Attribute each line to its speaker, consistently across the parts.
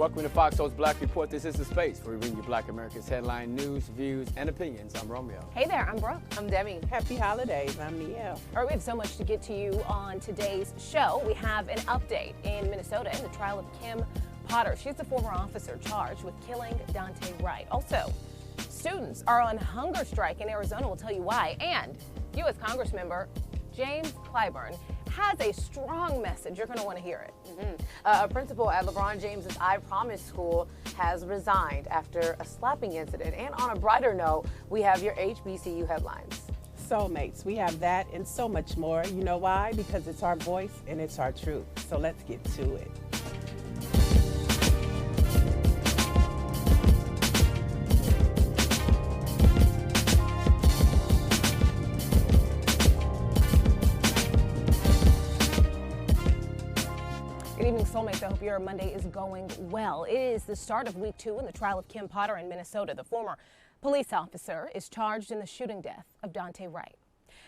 Speaker 1: Welcome to Fox Soul's Black Report. This is the space where we bring you Black America's headline news, views, and opinions. I'm Romeo.
Speaker 2: Hey there, I'm Brooke.
Speaker 3: I'm Demi.
Speaker 4: Happy holidays, I'm Nielle.
Speaker 2: All right, we have so much to get to you on today's show. We have an update in Minnesota in the trial of Kim Potter. She's the former officer charged with killing Daunte White. Also, students are on hunger strike in Arizona. We'll tell you why. And U.S. Congressmember James Clyburn has a strong message. You're going to want to hear it.
Speaker 3: A principal at LeBron James's I Promise school has resigned after a slapping incident. And on a brighter note, we have your HBCU headlines.
Speaker 4: Soulmates, we have that and so much more. You know why? Because it's our voice and it's our truth. So let's get to it.
Speaker 2: Good evening, Soulmates. I hope your Monday is going well. It is the start of week 2 in the trial of Kim Potter in Minnesota. The former police officer is charged in the shooting death of Daunte White.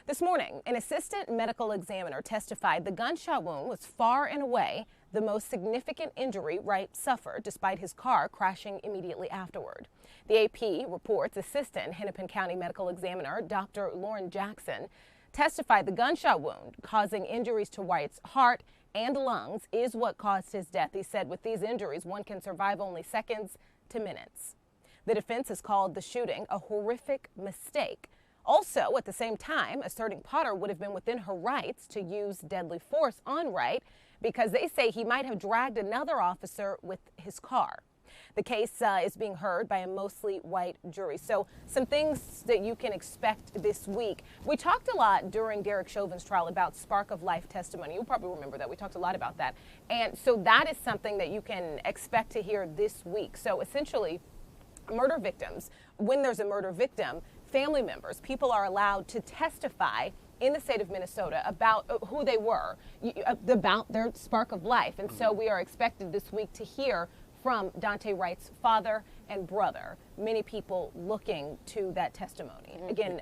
Speaker 2: This morning, an assistant medical examiner testified the gunshot wound was far and away the most significant injury Wright suffered, despite his car crashing immediately afterward. The AP reports Assistant Hennepin County Medical Examiner Dr. Lauren Jackson testified the gunshot wound causing injuries to White's heart and lungs is what caused his death. He said with these injuries, one can survive only seconds to minutes. The defense has called the shooting a horrific mistake. Also, at the same time, asserting Potter would have been within her rights to use deadly force on Wright because they say he might have dragged another officer with his car. The case is being heard by a mostly white jury. So some things that you can expect this week. We talked a lot during Derek Chauvin's trial about spark of life testimony. You'll probably remember that. We talked a lot about that. And so that is something that you can expect to hear this week. So essentially, murder victims, when there's a murder victim, family members, people are allowed to testify in the state of Minnesota about who they were, about their spark of life. And so we are expected this week to hear from Daunte Wright's father and brother, many people looking to that testimony. Again,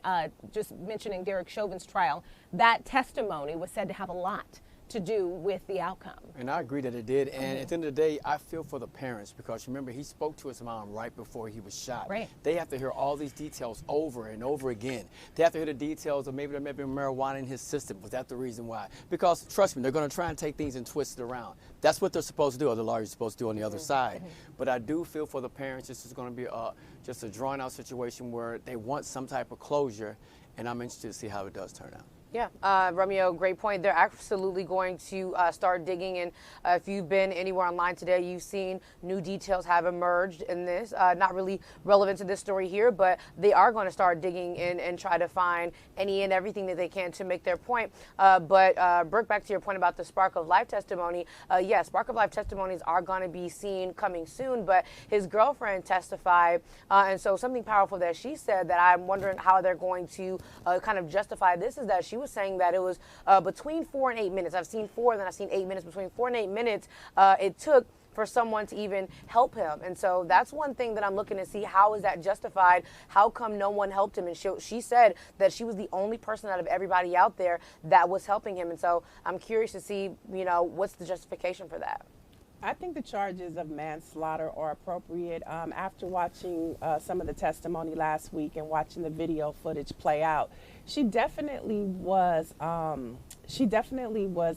Speaker 2: just mentioning Derek Chauvin's trial, that testimony was said to have a lot to do with the outcome. And
Speaker 1: I agree that it did. And at the end of the day, I feel for the parents because remember, he spoke to his mom right before he was shot.
Speaker 2: Right.
Speaker 1: They have to hear all these details over and over again. They have to hear the details of maybe there may be marijuana in his system. Was that the reason why? Because trust me, they're going to try and take things and twist it around. That's what they're supposed to do, or the lawyer's supposed to do on the other side. But I do feel for the parents, this is going to be just a drawn out situation where they want some type of closure, and I'm interested to see how it does turn out.
Speaker 3: Yeah, Romeo, great point. They're absolutely going to start digging. And if you've been anywhere online today, you've seen new details have emerged in this. Not really relevant to this story here, but they are going to start digging in and try to find any and everything that they can to make their point. But Brooke, back to your point about the spark of life testimony. Yes, spark of life testimonies are going to be seen coming soon, but his girlfriend testified. And so something powerful that she said that I'm wondering how they're going to kind of justify this is that she was saying that it was between 4 and 8 minutes. I've seen 4, then I've seen 8 minutes. Between 4 and 8 minutes it took for someone to even help him. And so that's one thing that I'm looking to see, how is that justified? How come no one helped him? And she said that she was the only person out of everybody out there that was helping him. And so I'm curious to see, you know, what's the justification for that?
Speaker 4: I think the charges of manslaughter are appropriate. After watching some of the testimony last week and watching the video footage play out, she definitely was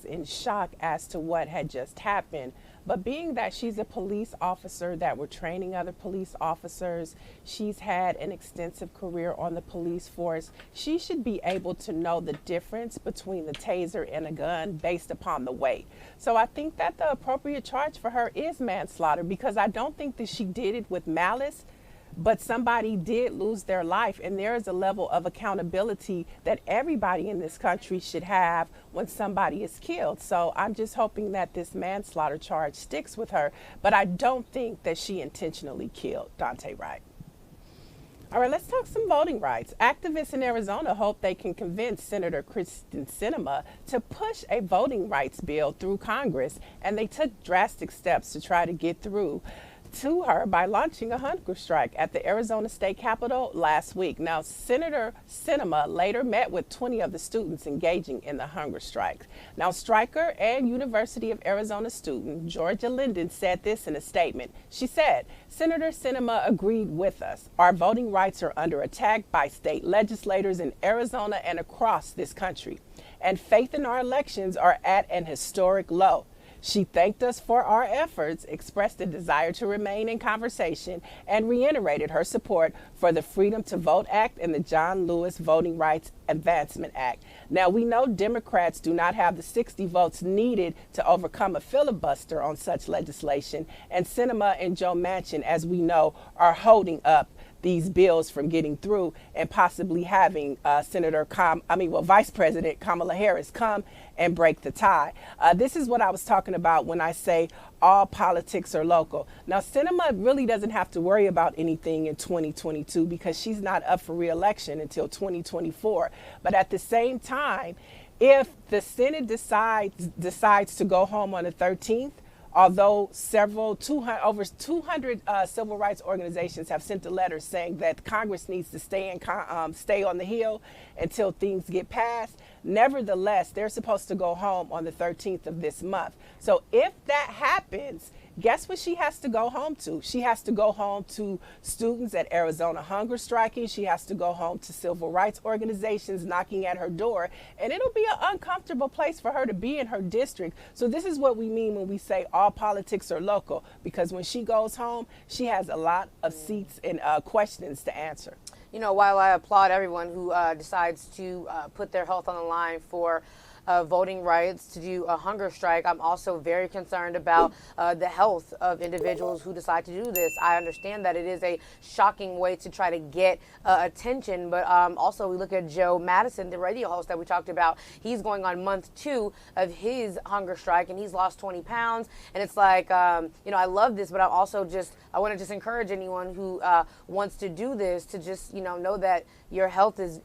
Speaker 4: in shock as to what had just happened. But being that she's a police officer that were training other police officers, she's had an extensive career on the police force, she should be able to know the difference between the taser and a gun based upon the weight. So I think that the appropriate charge for her is manslaughter, because I don't think that she did it with malice. But somebody did lose their life, and there is a level of accountability that everybody in this country should have when somebody is killed. So I'm just hoping that this manslaughter charge sticks with her, but I don't think that she intentionally killed Daunte Wright. All right, let's talk some voting rights. Activists in Arizona hope they can convince Senator Sinema to push a voting rights bill through Congress, and they took drastic steps to try to get through to her by launching a hunger strike at the Arizona State Capitol last week. Now, Senator Sinema later met with 20 of the students engaging in the hunger strike. Now, striker and University of Arizona student Georgia Linden said this in a statement. She said, Senator Sinema agreed with us. Our voting rights are under attack by state legislators in Arizona and across this country, and faith in our elections are at an historic low. She thanked us for our efforts, expressed a desire to remain in conversation, and reiterated her support for the Freedom to Vote Act and the John Lewis Voting Rights Advancement Act. Now, we know Democrats do not have the 60 votes needed to overcome a filibuster on such legislation, and Sinema and Joe Manchin, as we know, are holding up these bills from getting through and possibly having Vice President Kamala Harris come and break the tie. This is what I was talking about when I say all politics are local. Now, Sinema really doesn't have to worry about anything in 2022 because she's not up for re-election until 2024. But at the same time, if the Senate decides to go home on the 13th, although over 200 civil rights organizations have sent a letter saying that Congress needs to stay on the Hill until things get passed, nevertheless, they're supposed to go home on the 13th of this month. So if that happens, guess what she has to go home to? She has to go home to students at Arizona hunger striking. She has to go home to civil rights organizations knocking at her door. And it'll be an uncomfortable place for her to be in her district. So this is what we mean when we say all politics are local, because when she goes home, she has a lot of seats and questions to answer.
Speaker 3: You know, while I applaud everyone who decides to put their health on the line for voting rights, to do a hunger strike, I'm also very concerned about the health of individuals who decide to do this. I understand that it is a shocking way to try to get attention, but also we look at Joe Madison, the radio host that we talked about. He's going on month 2 of his hunger strike, and he's lost 20 pounds. And it's like, you know, I love this, but I want to just encourage anyone who wants to do this to just, you know that your health is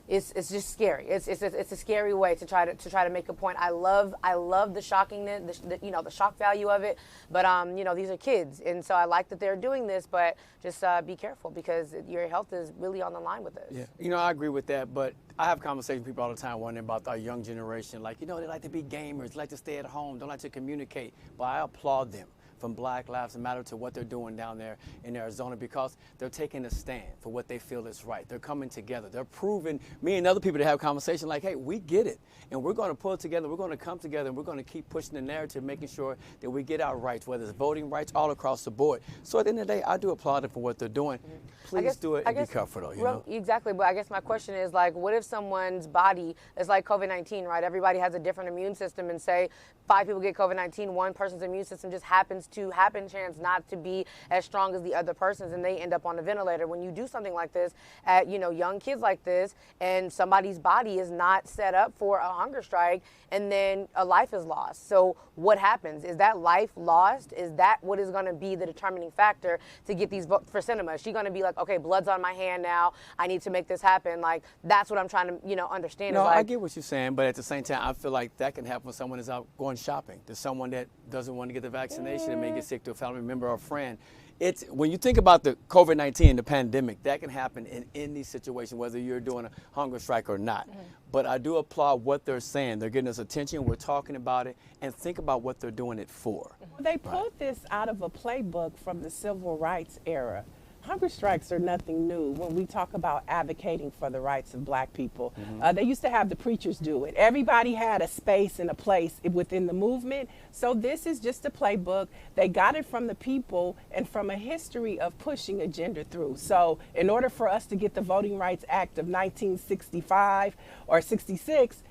Speaker 3: it's just scary. It's a scary way to try to make a point. I love the shockingness, the shock value of it. But these are kids, and so I like that they're doing this. But just be careful because your health is really on the line with this.
Speaker 1: Yeah, I agree with that. But I have conversations with people all the time wondering about our young generation. Like, they like to be gamers, like to stay at home, don't like to communicate. But I applaud them, from Black Lives Matter to what they're doing down there in Arizona, because they're taking a stand for what they feel is right. They're coming together. They're proving, me and other people to have conversation like, hey, we get it. And we're going to pull together. We're going to come together, and we're going to keep pushing the narrative, making sure that we get our rights, whether it's voting rights, all across the board. So at the end of the day, I do applaud them for what they're doing. Please do it and be careful, though. You know?
Speaker 3: Exactly. But I guess my question is, like, what if someone's body is like COVID-19, right? Everybody has a different immune system, and say 5 people get COVID-19, one person's immune system just happens to chance not to be as strong as the other person's, and they end up on a ventilator. When you do something like this at young kids like this, and somebody's body is not set up for a hunger strike, and then a life is lost. So what happens? Is that life lost? Is that what is going to be the determining factor to get these votes for Sinema? Is she going to be like, okay, blood's on my hand now, I need to make this happen? Like, that's what I'm trying to understand.
Speaker 1: No,
Speaker 3: I
Speaker 1: get what you're saying, but at the same time, I feel like that can happen when someone is out going shopping. There's someone that doesn't want to get the vaccination and may get sick to a family member or a friend. It's when you think about the COVID-19, the pandemic, that can happen in any situation, whether you're doing a hunger strike or not. But I do applaud what they're saying. They're getting us attention. We're talking about it, and think about what they're doing it for.
Speaker 4: They pulled this out of a playbook from the civil rights era. Hunger strikes are nothing new when we talk about advocating for the rights of Black people. They used to have the preachers do it. Everybody had a space and a place within the movement. So this is just a playbook. They got it from the people and from a history of pushing agenda through. So in order for us to get the Voting Rights Act of 1965 or 66,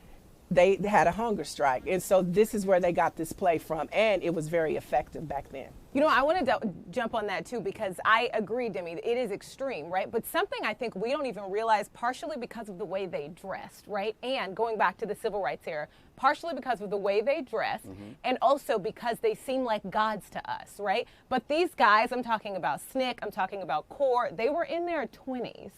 Speaker 4: they had a hunger strike. And so this is where they got this play from. And it was very effective back then.
Speaker 2: I want to jump on that too, because I agree, Demi, it is extreme, right? But something I think we don't even realize, partially because of the way they dressed, right? And going back to the civil rights era, partially because of the way they dressed, and also because they seem like gods to us, right? But these guys, I'm talking about SNCC, I'm talking about CORE, they were in their 20s.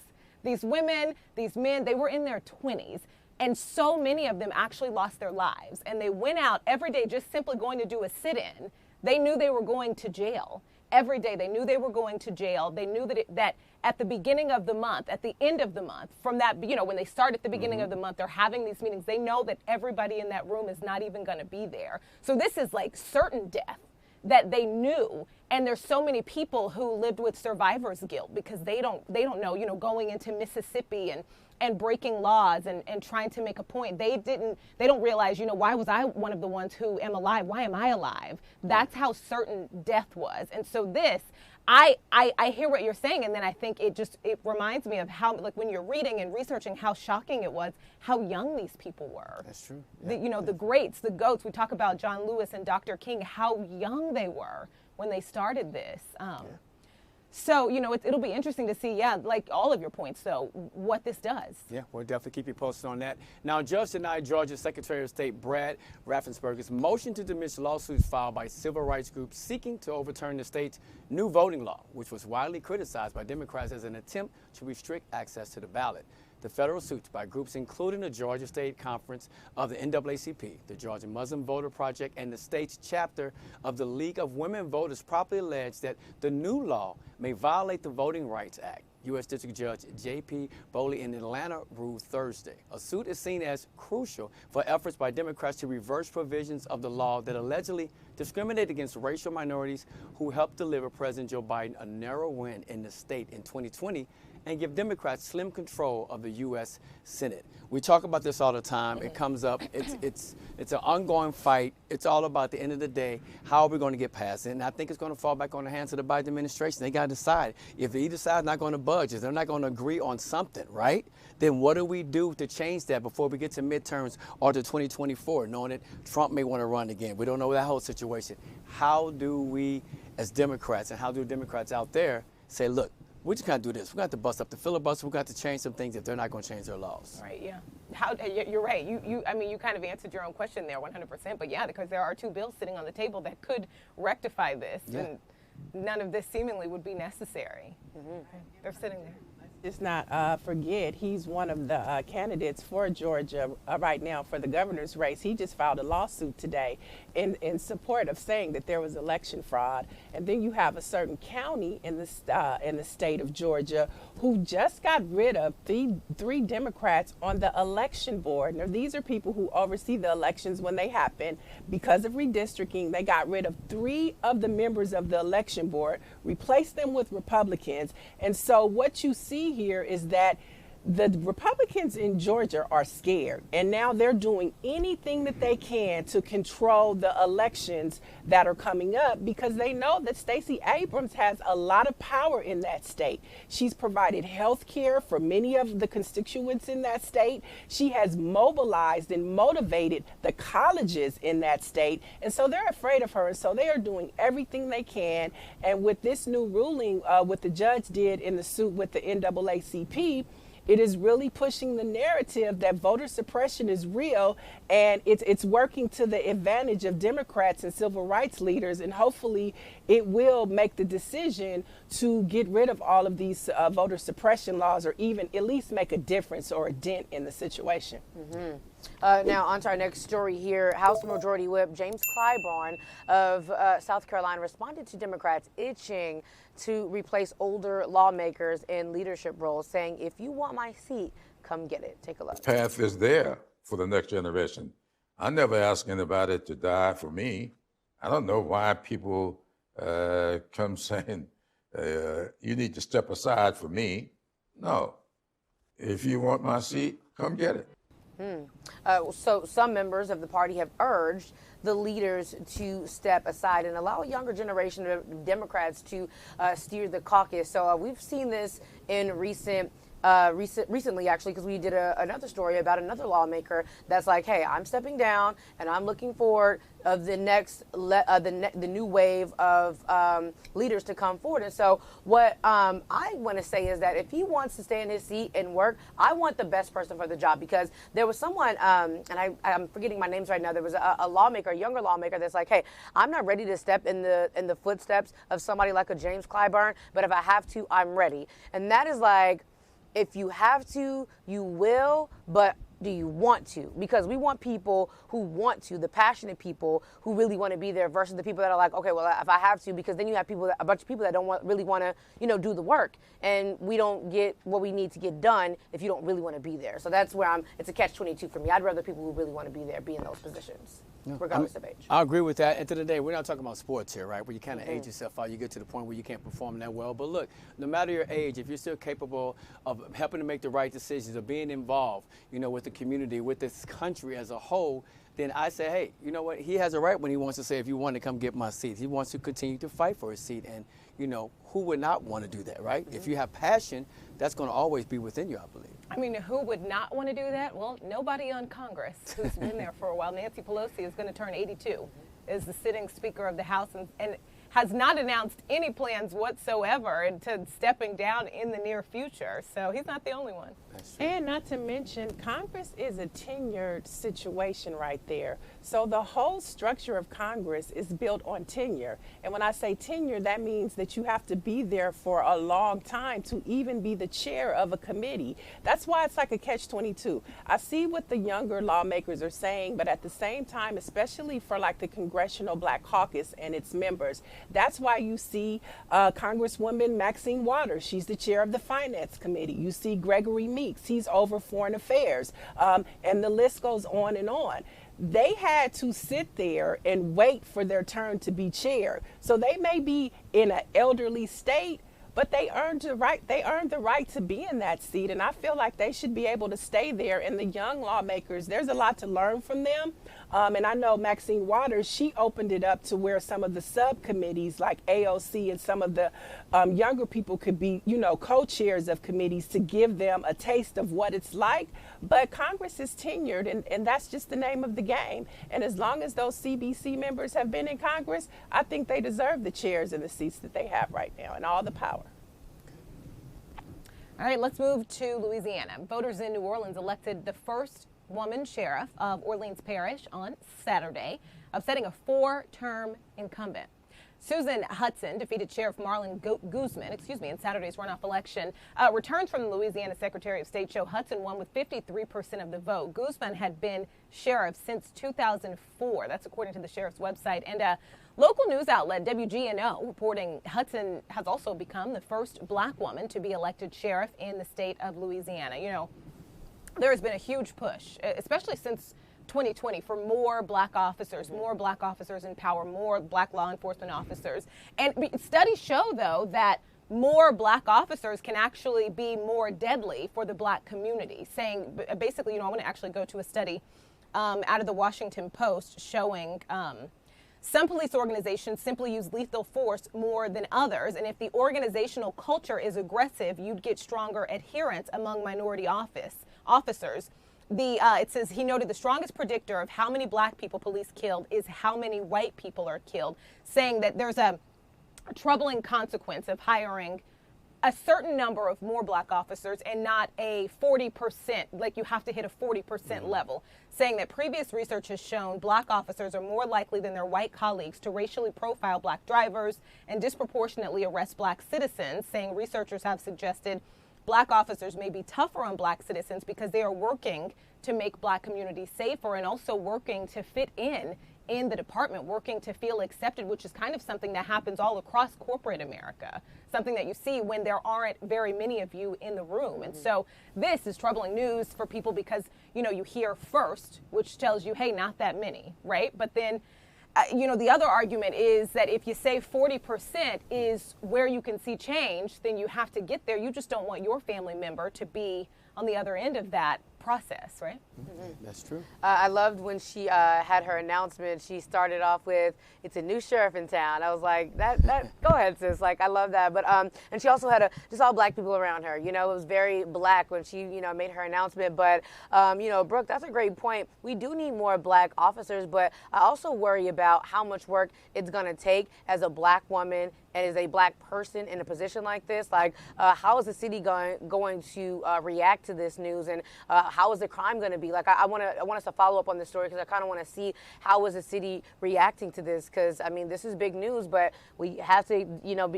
Speaker 2: These women, these men, they were in their 20s. And so many of them actually lost their lives. And they went out every day just simply going to do a sit-in. They knew they were going to jail. every day. They knew they were going to jail. They knew that at the beginning of the month, at the end of the month, from that, when they start at the beginning of the month, they're having these meetings. They know that everybody in that room is not even going to be there. So this is like certain death that they knew. And there's so many people who lived with survivor's guilt because they don't know, going into Mississippi and breaking laws and trying to make a point. They don't realize, why was I one of the ones who am alive? Why am I alive? That's how certain death was. And so this, I hear what you're saying, and then I think it reminds me of how, like, when you're reading and researching how shocking it was, how young these people were.
Speaker 1: That's true. Yeah.
Speaker 2: The greats, the goats. We talk about John Lewis and Dr. King, how young they were when they started this. So, it'll be interesting to see, like all of your points, so what this does.
Speaker 1: Yeah, we'll definitely keep you posted on that. Now, a judge denied Georgia Secretary of State Brad Raffensperger's motion to dismiss lawsuits filed by civil rights groups seeking to overturn the state's new voting law, which was widely criticized by Democrats as an attempt to restrict access to the ballot. The federal suits by groups including the Georgia State Conference of the NAACP, the Georgia Muslim Voter Project, and the state's chapter of the League of Women Voters properly allege that the new law may violate the Voting Rights Act. U.S. District Judge J.P. Boley in Atlanta ruled Thursday. A suit is seen as crucial for efforts by Democrats to reverse provisions of the law that allegedly discriminate against racial minorities who helped deliver President Joe Biden a narrow win in the state in 2020 and give Democrats slim control of the U.S. Senate. We talk about this all the time. It comes up. It's an ongoing fight. It's all about, at the end of the day, how are we going to get past it? And I think it's going to fall back on the hands of the Biden administration. They got to decide. If either side is not going to budge, if they're not going to agree on something, right, then what do we do to change that before we get to midterms or to 2024, knowing that Trump may want to run again? We don't know that whole situation. How do we, as Democrats, and how do Democrats out there say, look, we just got to do this. We got to bust up the filibuster. We got to change some things if they're not going to change their laws.
Speaker 2: Right. Yeah. You're right. You kind of answered your own question there, 100%. But yeah, because there are two bills sitting on the table that could rectify this, and none of this seemingly would be necessary. Mm-hmm. They're sitting there.
Speaker 4: Let's not forget, he's one of the candidates for Georgia right now for the governor's race. He just filed a lawsuit today in support of saying that there was election fraud. And then you have a certain county in the state of Georgia who just got rid of three Democrats on the election board. Now, these are people who oversee the elections when they happen. Because of redistricting, they got rid of 3 of the members of the election board, replaced them with Republicans. And so what you see here is that the Republicans in Georgia are scared, and now they're doing anything that they can to control the elections that are coming up because they know that Stacey Abrams has a lot of power in that state. She's provided health care for many of the constituents in that state. She has mobilized and motivated the colleges in that state, and so they're afraid of her, and so they are doing everything they can. And with this new ruling, what the judge did in the suit with the NAACP, it is really pushing the narrative that voter suppression is real, and it's working to the advantage of Democrats and civil rights leaders, and hopefully it will make the decision to get rid of all of these voter suppression laws, or even at least make a difference or a dent in the situation.
Speaker 3: Mm-hmm. Now, on to our next story here. House Majority Whip James Clyburn of South Carolina responded to Democrats itching to replace older lawmakers in leadership roles, saying, if you want my seat, come get it. Take a look.
Speaker 5: The path is there for the next generation. I never ask anybody to die for me. I don't know why people come saying, you need to step aside for me. No. If you want my seat, come get it.
Speaker 3: So some members of the party have urged the leaders to step aside and allow a younger generation of Democrats to steer the caucus. So we've seen this in recently, actually, because we did another story about another lawmaker that's like, hey, I'm stepping down and I'm looking forward of the next the new wave of leaders to come forward. And so what I want to say is that if he wants to stay in his seat and work, I want the best person for the job, because there was someone, and I'm forgetting my names right now, there was a lawmaker, a younger lawmaker that's like, hey, I'm not ready to step in the footsteps of somebody like a James Clyburn, but if I have to, I'm ready. And that is like, if you have to, you will, but do you want to? Because we want people who want to, the passionate people who really want to be there versus the people that are like, okay, well, if I have to, because then you have a bunch of people that don't really want to, do the work. And we don't get what we need to get done if you don't really want to be there. So that's where it's a catch-22 for me. I'd rather people who really want to be there be in those positions, regardless of age.
Speaker 1: I agree with that. At the end of the day, we're not talking about sports here, right? Where you kind of age yourself out, you get to the point where you can't perform that well. But look, no matter your age, if you're still capable of helping to make the right decisions, of being involved, with the community, with this country as a whole, then I say, hey, you know what? He has a right when he wants to say, if you want to come get my seat. He wants to continue to fight for his seat. And, who would not want to do that, right? If you have passion, that's going to always be within you, I believe.
Speaker 2: I mean, who would not want to do that? Well, nobody on Congress who's been there for a while. Nancy Pelosi is going to turn 82 as the sitting Speaker of the House and has not announced any plans whatsoever to stepping down in the near future. So he's not the only one.
Speaker 4: And not to mention, Congress is a tenured situation right there. So the whole structure of Congress is built on tenure. And when I say tenure, that means that you have to be there for a long time to even be the chair of a committee. That's why it's like a catch-22. I see what the younger lawmakers are saying, but at the same time, especially for like the Congressional Black Caucus and its members, that's why you see Congresswoman Maxine Waters. She's the chair of the Finance Committee. You see Gregory Meeks. He's over Foreign Affairs. And the list goes on and on. They had to sit there and wait for their turn to be chair. So they may be in an elderly state, but they earned the right. They earned the right to be in that seat, and I feel like they should be able to stay there. And the young lawmakers, there's a lot to learn from them. And I know Maxine Waters, she opened it up to where some of the subcommittees like AOC and some of the younger people could be, co-chairs of committees to give them a taste of what it's like. But Congress is tenured, and that's just the name of the game. And as long as those CBC members have been in Congress, I think they deserve the chairs and the seats that they have right now and all the power.
Speaker 2: All right, let's move to Louisiana. Voters in New Orleans elected the first woman sheriff of Orleans Parish on Saturday, upsetting a 4-term incumbent. Susan Hudson defeated Sheriff Marlon Guzman, in Saturday's runoff election. Returns from the Louisiana Secretary of State show Hudson won with 53% of the vote. Guzman had been sheriff since 2004. That's according to the sheriff's website. And local news outlet WGNO reporting Hudson has also become the first black woman to be elected sheriff in the state of Louisiana. There has been a huge push, especially since 2020, for more black officers in power, more black law enforcement officers. And studies show, though, that more black officers can actually be more deadly for the black community, saying basically, I want to actually go to a study out of the Washington Post showing some police organizations simply use lethal force more than others. And if the organizational culture is aggressive, you'd get stronger adherence among minority officers. It says he noted the strongest predictor of how many black people police killed is how many white people are killed, saying that there's a troubling consequence of hiring a certain number of more black officers and not a 40%, like you have to hit a 40% level, saying that previous research has shown black officers are more likely than their white colleagues to racially profile black drivers and disproportionately arrest black citizens, saying researchers have suggested black officers may be tougher on black citizens because they are working to make black communities safer and also working to fit in the department, working to feel accepted, which is kind of something that happens all across corporate America, something that you see when there aren't very many of you in the room. And so this is troubling news for people because, you hear first, which tells you, hey, not that many, right? But then the other argument is that if you say 40% is where you can see change, then you have to get there. You just don't want your family member to be on the other end of that process, right?
Speaker 1: That's true.
Speaker 3: I loved when she had her announcement. She started off with, "It's a new sheriff in town." I was like, "That go ahead, sis." Like, I love that. But and she also had just all black people around her. It was very black when she made her announcement. But Brooke, that's a great point. We do need more black officers, but I also worry about how much work it's gonna take as a black woman and as a black person in a position like this. Like, how is the city going to react to this news, and how is the crime going to be be. Like, I want us to follow up on this story because I kind of want to see how is the city reacting to this, because, I mean, this is big news, but we have to,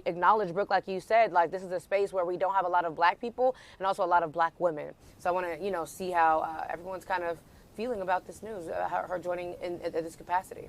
Speaker 3: acknowledge, Brooke, like you said, like, this is a space where we don't have a lot of black people and also a lot of black women. So I want to, see how everyone's kind of feeling about this news, her joining in this capacity.